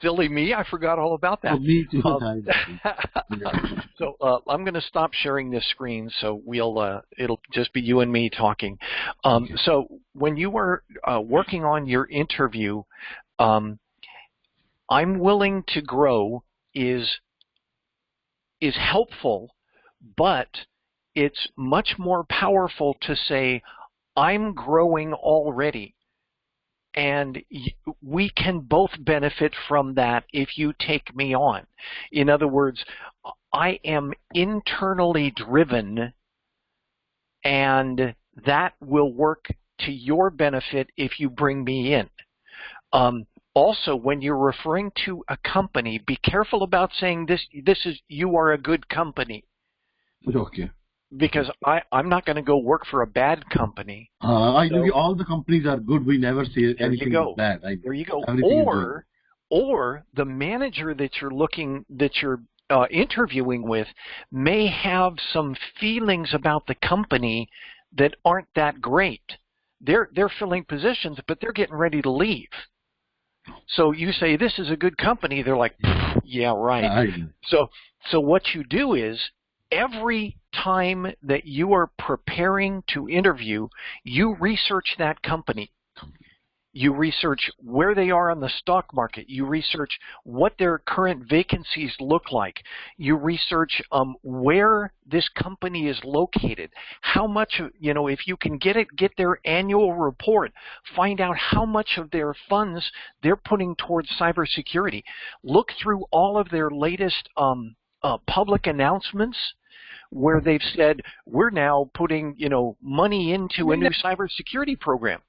Silly me, I forgot all about that. Oh, me too. So I'm going to stop sharing this screen, so it'll just be you and me talking. Okay. So when you were working on your interview, I'm willing to grow is helpful, but it's much more powerful to say, I'm growing already. And we can both benefit from that if you take me on. In other words, I am internally driven, and that will work to your benefit if you bring me in. Also, when you're referring to a company, be careful about saying you are a good company. Okay. Because I'm not going to go work for a bad company. All the companies are good. We never say anything bad. There you go. Everything Or the manager that you're interviewing with may have some feelings about the company that aren't that great. They're filling positions, but they're getting ready to leave. So you say this is a good company. They're like, yeah, right. So what you do is, every time that you are preparing to interview, you research that company. You research where they are on the stock market. You research what their current vacancies look like. You research where this company is located. How much, if you can get their annual report, find out how much of their funds they're putting towards cybersecurity. Look through all of their latest public announcements, where they've said, we're now putting, money into a new cybersecurity program.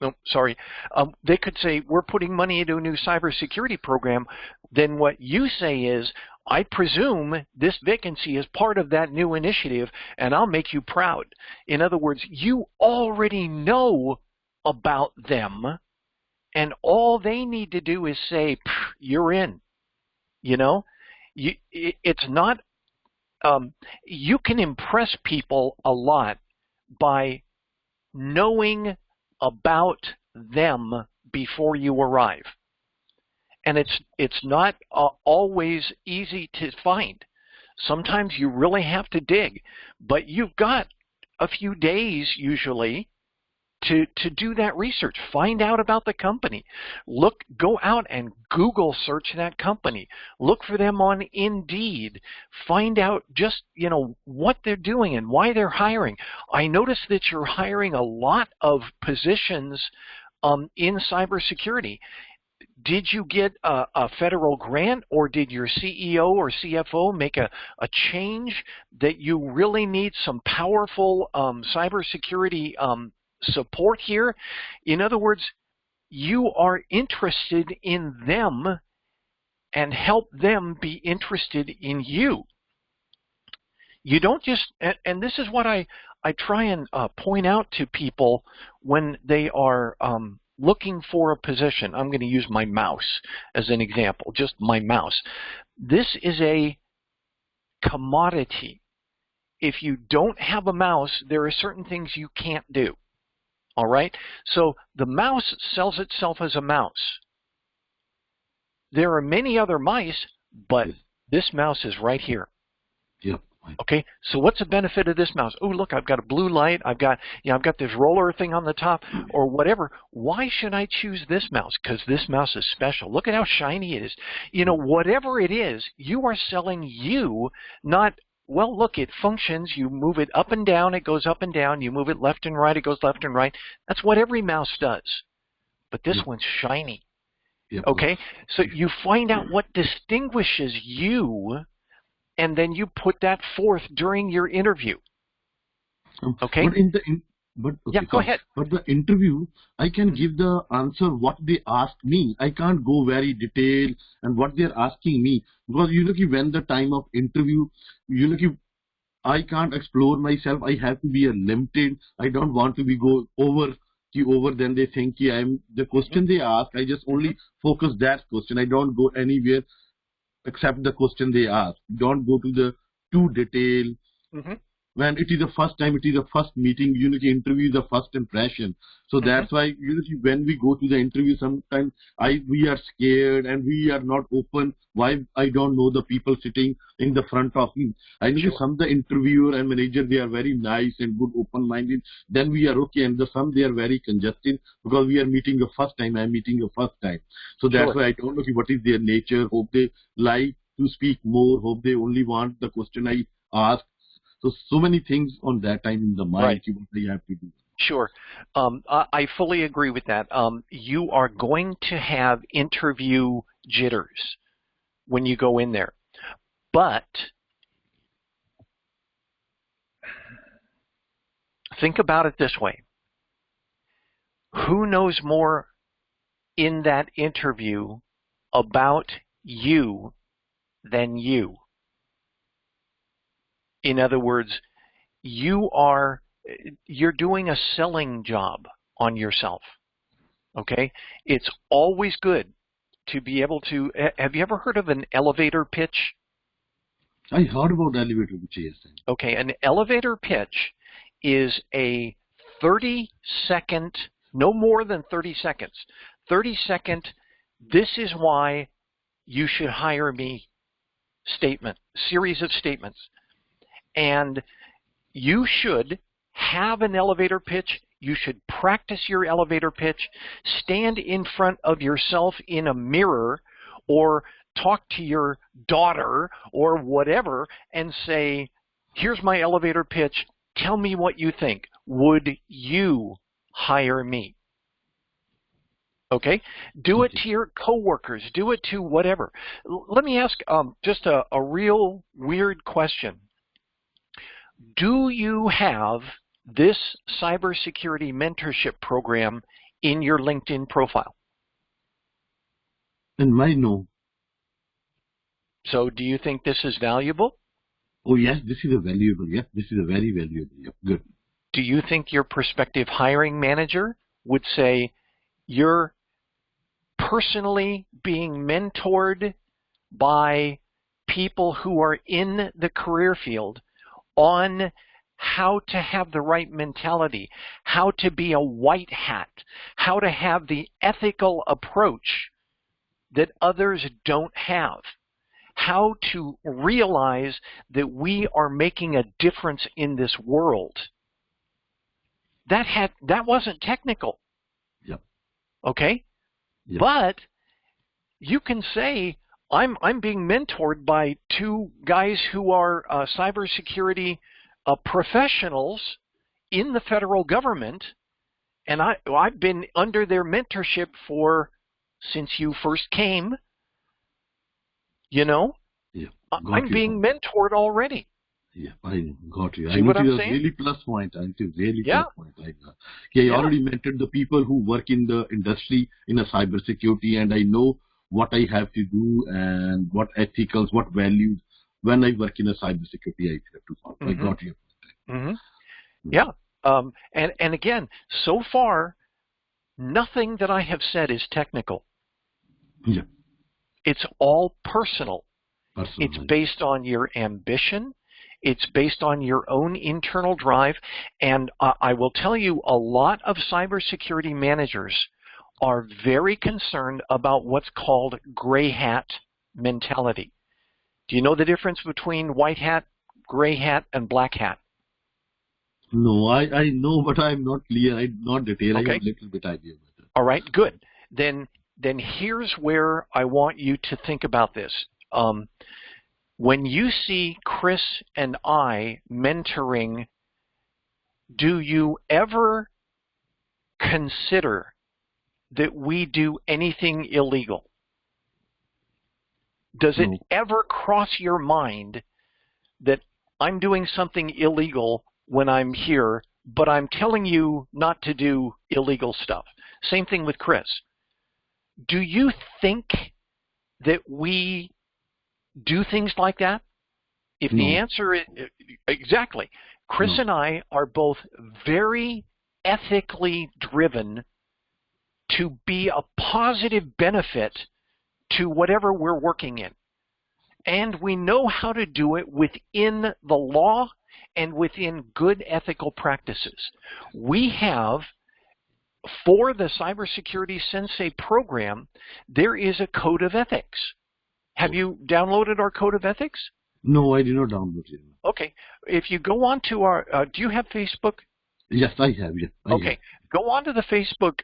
No, sorry. They could say, we're putting money into a new cybersecurity program. Then what you say is, I presume this vacancy is part of that new initiative, and I'll make you proud. In other words, you already know about them, and all they need to do is say, you're in. It's not, you can impress people a lot by knowing about them before you arrive. And it's not always easy to find. Sometimes you really have to dig, but you've got a few days usually to do that research. Find out about the company. Go out and Google search that company. Look for them on Indeed. Find out just, what they're doing and why they're hiring. I noticed that you're hiring a lot of positions in cybersecurity. Did you get a federal grant, or did your CEO or CFO make a change that you really need some powerful cybersecurity support here? In other words, you are interested in them and help them be interested in you. You don't just, and this is what I try and point out to people when they are looking for a position. I'm going to use my mouse as an example, just my mouse. This is a commodity. If you don't have a mouse, there are certain things you can't do. All right? So the mouse sells itself as a mouse. There are many other mice, but this mouse is right here. Yep. Okay, so what's the benefit of this mouse? Oh, look, I've got a blue light. I've got this roller thing on the top, or whatever. Why should I choose this mouse? Because this mouse is special. Look at how shiny it is. Whatever it is, you are selling you, not, well, look, it functions. You move it up and down, it goes up and down. You move it left and right, it goes left and right. That's what every mouse does. But this one's shiny. Yep. Okay, so you find out what distinguishes you, and then you put that forth during your interview. Okay? Go ahead. But the interview, I can give the answer what they asked me. I can't go very detailed and what they're asking me. Because when the time of interview, I can't explore myself. I have to be limited. I don't want to be go over. Then they think I'm the question they ask. I just only focus that question. I don't go anywhere except the question they ask. Don't go to the too detail. when it is the first time, it is the first meeting, interview is the first impression. So that's why, when we go to the interview, sometimes we are scared and we are not open. Why? I don't know the people sitting in the front of me. I know some the interviewer and manager, they are very nice and good, open-minded. Then we are okay. And some, they are very congested because we are meeting the first time. I'm meeting the first time. So that's why I don't know what is their nature. Hope they like to speak more. Hope they only want the question I ask. So many things on that time in the mind, what they have to do. Sure. I fully agree with that. You are going to have interview jitters when you go in there. But think about it this way. Who knows more in that interview about you than you? In other words, you're doing a selling job on yourself. Okay? It's always good to be able to. Have you ever heard of an elevator pitch? I heard about elevator pitch, yes. Okay, an elevator pitch is a 30-second, no more than 30 seconds. 30-second, this is why you should hire me series of statements. And you should have an elevator pitch. You should practice your elevator pitch. Stand in front of yourself in a mirror or talk to your daughter or whatever and say, here's my elevator pitch. Tell me what you think. Would you hire me? Okay? Do it to your coworkers. Do it to whatever. Let me ask just a real weird question. Do you have this cybersecurity mentorship program in your LinkedIn profile? And mine, no. So do you think this is valuable? Oh, yes, this is a valuable. Yeah, this is a very valuable. Yeah, good. Do you think your prospective hiring manager would say you're personally being mentored by people who are in the career field on how to have the right mentality, how to be a white hat, how to have the ethical approach that others don't have, how to realize that we are making a difference in this world? That wasn't technical. Yep. Okay? Yep. But you can say, I'm being mentored by two guys who are cybersecurity professionals in the federal government, and I've been under their mentorship since you first came. Yeah, I'm being mentored already. Yeah, I got you. See what I'm saying? Really plus point. I think really plus point. I already mentored the people who work in the industry in a cybersecurity, and I know what I have to do and what ethicals, what values when I work in a cybersecurity I have to follow. I got you. Yeah. And again, so far, nothing that I have said is technical. Yeah. It's all personal. It's based on your ambition. It's based on your own internal drive. And I will tell you, a lot of cybersecurity managers are very concerned about what's called gray hat mentality. Do you know the difference between white hat, gray hat, and black hat? No, I know, but I'm not clear. I'm not detailed. Okay. I have a little bit idea about it. All right, good. Then here's where I want you to think about this. When you see Chris and I mentoring, do you ever consider that we do anything illegal? Does it ever cross your mind that I'm doing something illegal when I'm here, but I'm telling you not to do illegal stuff? Same thing with Chris. Do you think that we do things like that? If the answer is exactly, Chris and I are both very ethically driven to be a positive benefit to whatever we're working in. And we know how to do it within the law and within good ethical practices. We have, for the Cybersecurity Sensei program, there is a code of ethics. Have you downloaded our code of ethics? No, I did not download it. Okay. If you go on to our, do you have Facebook? Yes, I have. Yes, I okay. have. Go on to the Facebook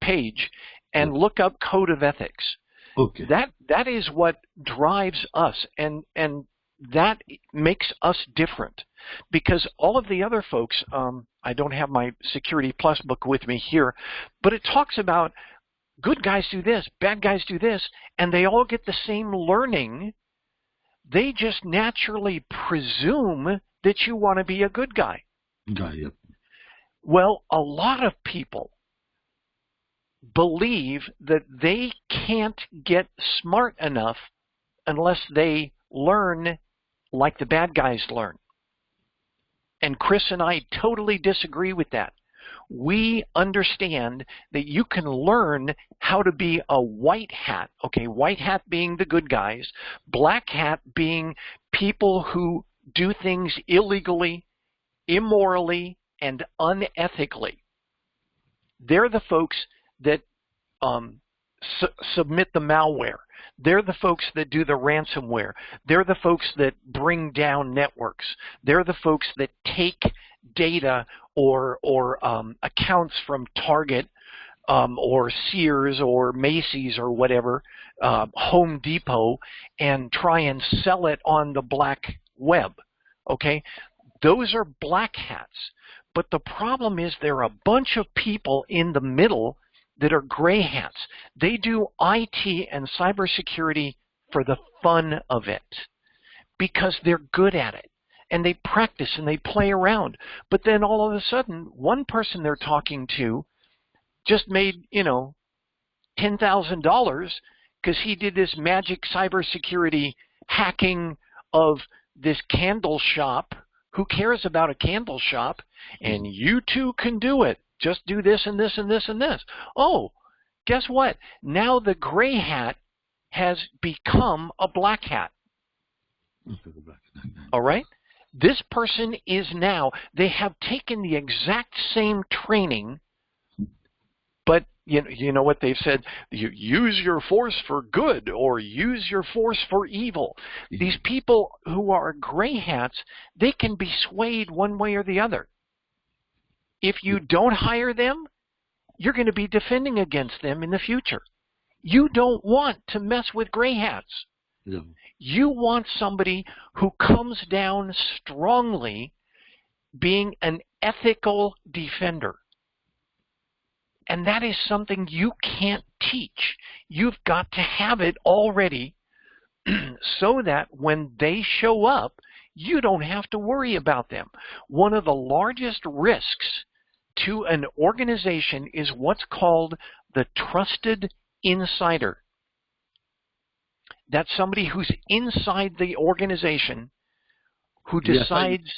page and look up code of ethics. Okay. That is what drives us, and that makes us different, because all of the other folks, I don't have my Security Plus book with me here, but it talks about good guys do this, bad guys do this, and they all get the same learning. They just naturally presume that you want to be a good guy. Yep. Well, a lot of people believe that they can't get smart enough unless they learn like the bad guys learn. And Chris and I totally disagree with that. We understand that you can learn how to be a white hat. Okay, white hat being the good guys, black hat being people who do things illegally, immorally, and unethically. They're the folks that submit the malware. They're the folks that do the ransomware. They're the folks that bring down networks. They're the folks that take data or accounts from Target or Sears or Macy's or whatever, Home Depot, and try and sell it on the black web. Okay? Those are black hats. But the problem is there are a bunch of people in the middle that are gray hats. They do IT and cybersecurity for the fun of it because they're good at it, and they practice and they play around. But then all of a sudden, one person they're talking to just made, $10,000 because he did this magic cybersecurity hacking of this candle shop. Who cares about a candle shop? And you too can do it. Just do this and this and this and this. Oh, guess what? Now the gray hat has become a black hat. All right? This person is now, they have taken the exact same training, but you know what they've said? You use your force for good or use your force for evil. These people who are gray hats, they can be swayed one way or the other. If you don't hire them, you're going to be defending against them in the future. You don't want to mess with gray hats. Yeah. You want somebody who comes down strongly being an ethical defender. And that is something you can't teach. You've got to have it already so that when they show up, you don't have to worry about them. One of the largest risks to an organization is what's called the trusted insider. That's somebody who's inside the organization who decides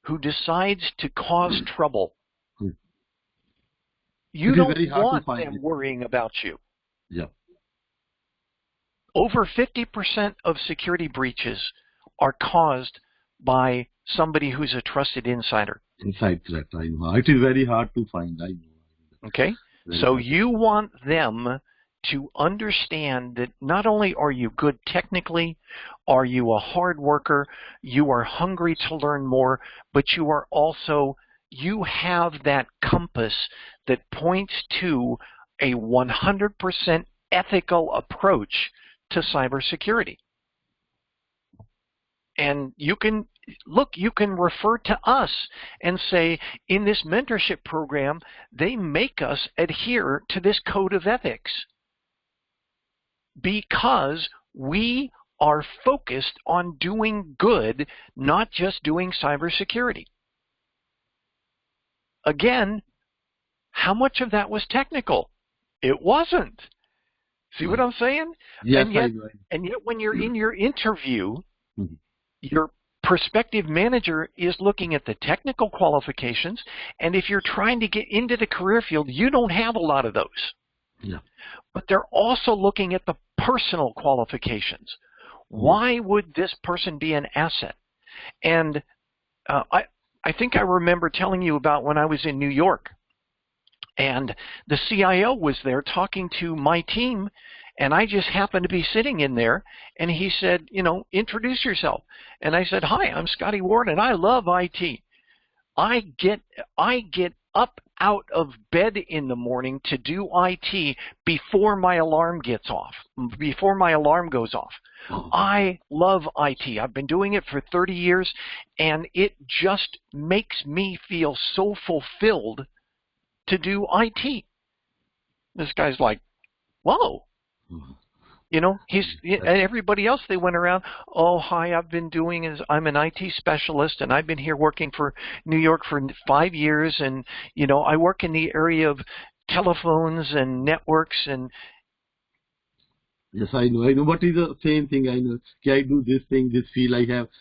to cause trouble. You don't want them worrying about you. Yeah. Over 50% of security breaches are caused by somebody who's a trusted insider. Inside threat, I know. It is very hard to find, I know. Okay? So you want them to understand that not only are you good technically, are you a hard worker, you are hungry to learn more, but you are also, you have that compass that points to a 100% ethical approach to cybersecurity. And you can, look, you can refer to us and say, in this mentorship program, they make us adhere to this code of ethics because we are focused on doing good, not just doing cybersecurity. Again, how much of that was technical? It wasn't. See what I'm saying? Yes, and yet when you're in your interview, your prospective manager is looking at the technical qualifications, and if you're trying to get into the career field, you don't have a lot of those. Yeah. But they're also looking at the personal qualifications. Why would this person be an asset? And I think I remember telling you about when I was in New York, and the CIO was there talking to my team, and I just happened to be sitting in there, and he said, introduce yourself. And I said, hi, I'm Scotty Ward, and I love IT. I get up out of bed in the morning to do IT before my alarm goes off. I love IT. I've been doing it for 30 years, and it just makes me feel so fulfilled to do IT. This guy's like, whoa. And everybody else, they went around, oh, hi, I'm an IT specialist, and I've been here working for New York for 5 years, and, I work in the area of telephones and networks, and yes, I know. What is the same thing? I know. I do this thing, this field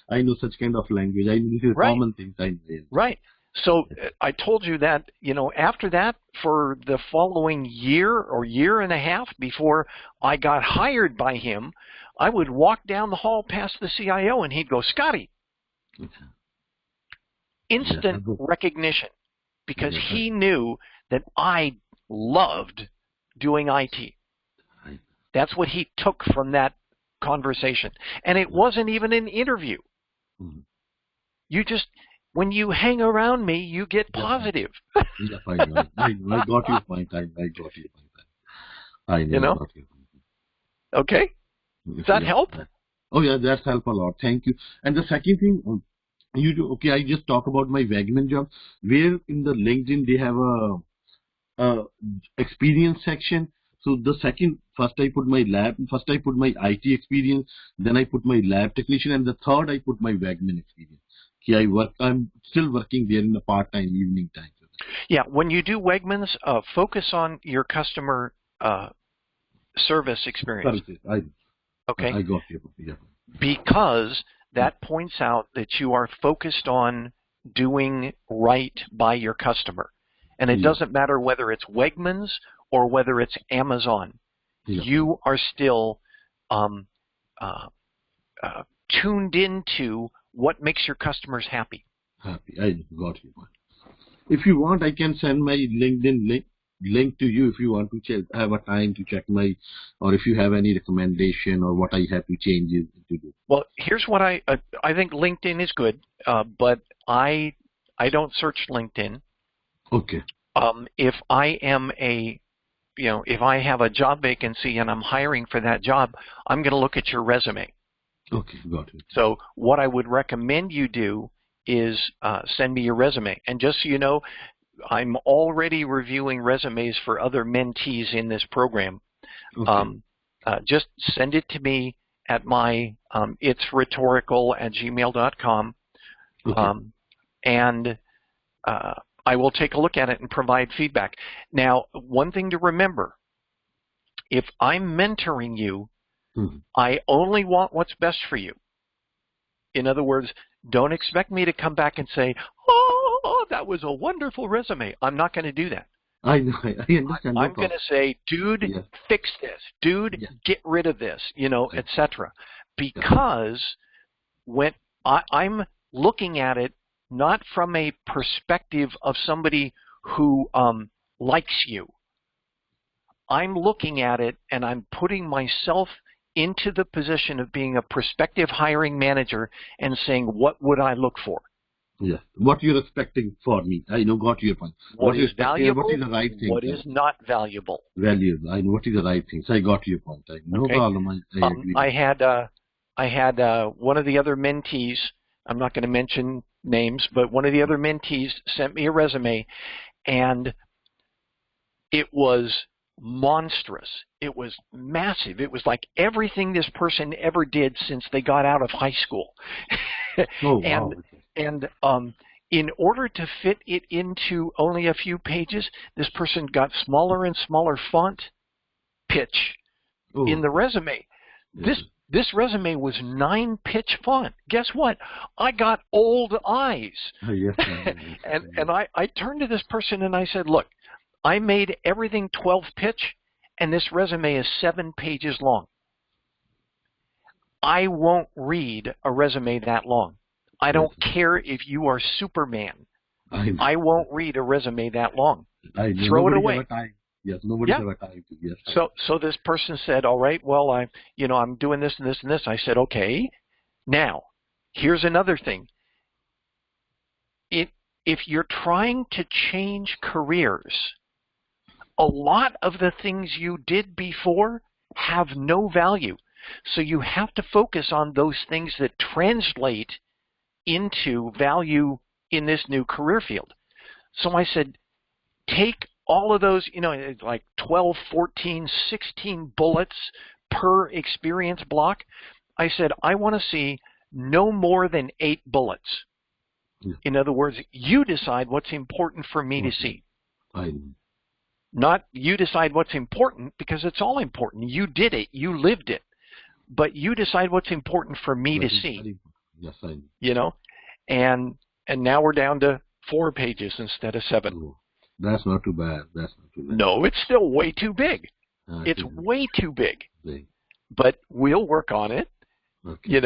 I know such kind of language. I know this is right. common things. I know. Right. So I told you that, after that, for the following year or year and a half before I got hired by him, I would walk down the hall past the CIO and he'd go, Scotty. Instant recognition, because he knew that I loved doing IT. That's what he took from that conversation. And it wasn't even an interview. You just... When you hang around me, you get positive. Yes, I know. I got your point. I got your point. I know. Got your point. Okay. Does that help? Oh, yeah, that's help a lot. Thank you. And the second thing, I just talk about my Wagman job, where in the LinkedIn they have a experience section. So first I put my IT experience, then I put my lab technician, and the third I put my Wagman experience. I'm still working there in the part-time evening time. Yeah, when you do Wegmans, focus on your customer service experience. Okay. I got you. Yeah. Because that points out that you are focused on doing right by your customer. And it doesn't matter whether it's Wegmans or whether it's Amazon. You are still tuned into what makes your customers happy. Happy. I got you. If you want, I can send my LinkedIn link to you if you want to have a time to check or if you have any recommendation or what I have to change it to do. Well, here's what I think LinkedIn is good, but I don't search LinkedIn. Okay. If I am if I have a job vacancy and I'm hiring for that job, I'm going to look at your resume. Okay, got it. So what I would recommend you do is send me your resume. And just so you know, I'm already reviewing resumes for other mentees in this program. Okay. Just send it to me at my itsrhetorical@gmail.com. Okay. And I will take a look at it and provide feedback. Now, one thing to remember, if I'm mentoring you, I only want what's best for you. In other words, don't expect me to come back and say, oh, that was a wonderful resume. I'm not going to do that. I know. I understand. I'm going to say, dude, fix this. Dude, get rid of this, etc. Because when I'm looking at it not from a perspective of somebody who likes you. I'm looking at it and I'm putting myself into the position of being a prospective hiring manager and saying, what would I look for? Yes. What you're expecting for me. I know, got your point. What is valuable? What is the right thing? What is not valuable? Valuable. I know what is the right thing. So I got your point. No problem. I agree. I had one of the other mentees, I'm not going to mention names, but one of the other mentees sent me a resume, and it was monstrous. It was massive. It was like everything this person ever did since they got out of high school. Oh, wow. And in order to fit it into only a few pages, this person got smaller and smaller font pitch in the resume. This resume was 9-pitch font. Guess what? I got old eyes. And I turned to this person and I said, look, I made everything 12-pitch, and this resume is 7 pages long. I won't read a resume that long. I Yes, don't care if you are Superman. I I won't read a resume that long. I know. Throw it Nobody away. have a time. Yes, nobody Yeah. have a time to. Yes. So this person said, all right, well, I'm doing this and this and this. I said, okay. Now, here's another thing. If you're trying to change careers, a lot of the things you did before have no value. So you have to focus on those things that translate into value in this new career field. So I said, take all of those, like 12, 14, 16 bullets per experience block. I said, I want to see no more than 8 bullets. Yeah. In other words, you decide what's important for me to see. Not you decide what's important, because it's all important. You did it. You lived it. But you decide what's important for me to see. Yes, I know. And now we're down to 4 pages instead of 7. Oh, that's not too bad. That's not too bad. No, it's still way too big. It's way too big. But we'll work on it, Okay.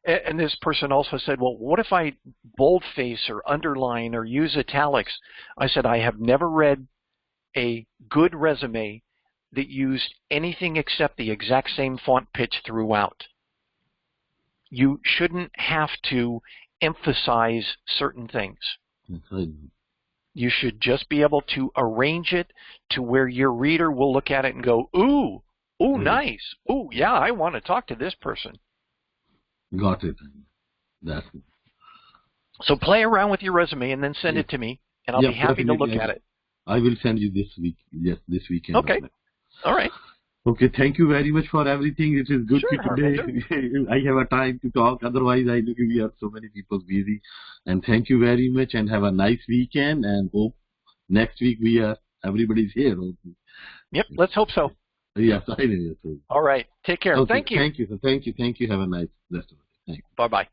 And this person also said, well, what if I boldface or underline or use italics? I said, I have never read a good resume that used anything except the exact same font pitch throughout. You shouldn't have to emphasize certain things. Yes, I know. You should just be able to arrange it to where your reader will look at it and go, ooh, nice. Ooh, yeah, I want to talk to this person. Got it. That's it. So play around with your resume and then send it to me, and I'll be happy to look at it. I will send you this week. Yes, this weekend. Okay. All right. Okay, thank you very much for everything. It is good Sure, today. I have a time to talk. Otherwise, I know we are so many people busy. And thank you very much, and have a nice weekend. And hope next week everybody's here. Yep, let's hope so. Yes, I know. All right. Take care. Okay, Thank you. Thank you. Thank you. Have a nice rest of the day. Thank you. Bye-bye.